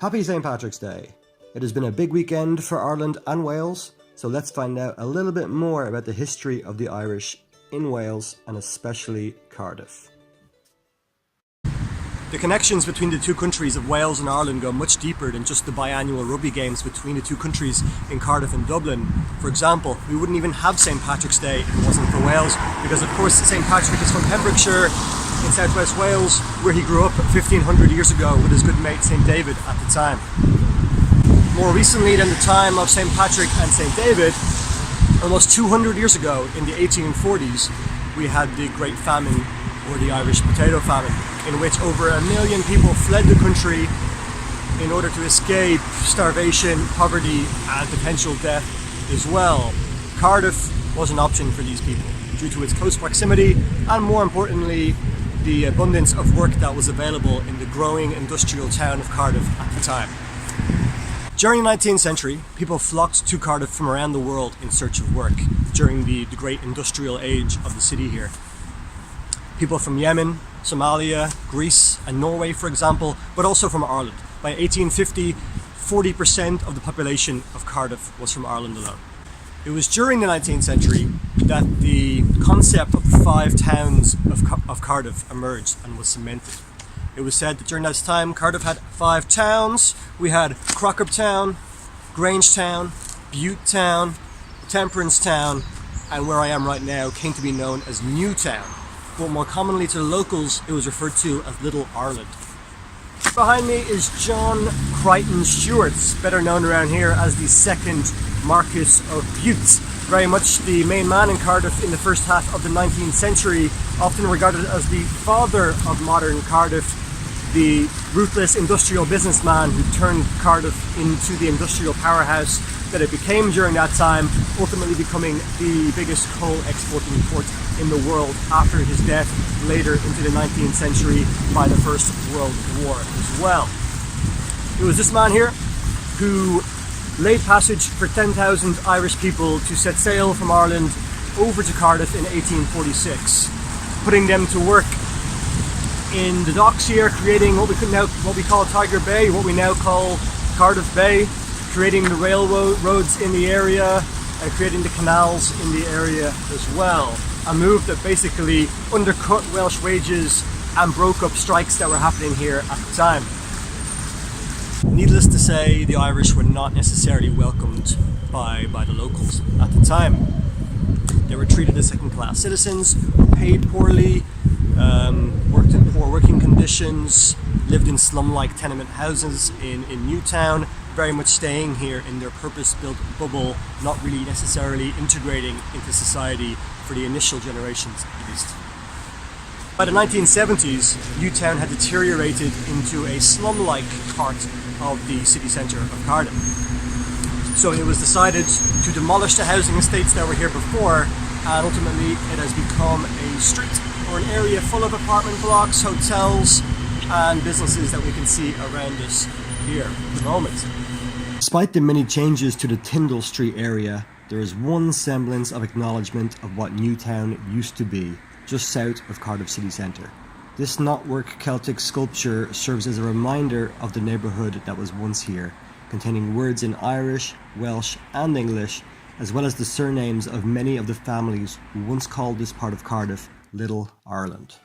Happy St. Patrick's Day! It has been a big weekend for Ireland and Wales, so let's find out a little bit more about the history of the Irish in Wales and especially Cardiff. The connections between the two countries of Wales and Ireland go much deeper than just the biannual rugby games between the two countries in Cardiff and Dublin. For example, we wouldn't even have St. Patrick's Day if it wasn't for Wales, because of course St. Patrick is from Pembrokeshire in southwest Wales, where he grew up 1500 years ago with his good mate St. David at the time. More recently than the time of St. Patrick and St. David, almost 200 years ago in the 1840s, we had the Great Famine, or the Irish Potato Famine, in which over 1 million people fled the country in order to escape starvation, poverty and potential death as well. Cardiff was an option for these people due to its close proximity and, more importantly, the abundance of work that was available in the growing industrial town of Cardiff at the time. During the 19th century, people flocked to Cardiff from around the world in search of work during the great industrial age of the city here. People from Yemen, Somalia, Greece and Norway, for example, but also from Ireland. By 1850, 40% of the population of Cardiff was from Ireland alone. It was during the 19th century that the concept of the 5 towns of Cardiff emerged and was cemented. It was said that during this time Cardiff had 5 towns. We had Crockertown, Grangetown, Butetown, Temperance Town, and where I am right now came to be known as Newtown. But more commonly to the locals, it was referred to as Little Ireland. Behind me is John Crichton Stewart, better known around here as the second Marquess of Bute. Very much the main man in Cardiff in the first half of the 19th century, often regarded as the father of modern Cardiff, the ruthless industrial businessman who turned Cardiff into the industrial powerhouse that it became during that time, ultimately becoming the biggest coal exporting port in the world after his death later into the 19th century by the First World War as well. It was this man here who laid passage for 10,000 Irish people to set sail from Ireland over to Cardiff in 1846, putting them to work in the docks here, creating what we call Tiger Bay, what we now call Cardiff Bay, creating the railroads in the area and creating the canals in the area as well. A move that basically undercut Welsh wages and broke up strikes that were happening here at the time. Needless to say, the Irish were not necessarily welcomed by the locals at the time. They were treated as second-class citizens, were paid poorly, worked in poor working conditions, lived in slum-like tenement houses in Newtown, very much staying here in their purpose-built bubble, not really necessarily integrating into society for the initial generations at least. By the 1970s, Newtown had deteriorated into a slum-like part of the city centre of Cardiff. So it was decided to demolish the housing estates that were here before, and ultimately it has become a street or an area full of apartment blocks, hotels and businesses that we can see around us here at the moment. Despite the many changes to the Tyndall Street area, there is one semblance of acknowledgement of what Newtown used to be, just south of Cardiff city centre. This knotwork Celtic sculpture serves as a reminder of the neighbourhood that was once here, containing words in Irish, Welsh and English, as well as the surnames of many of the families who once called this part of Cardiff Little Ireland.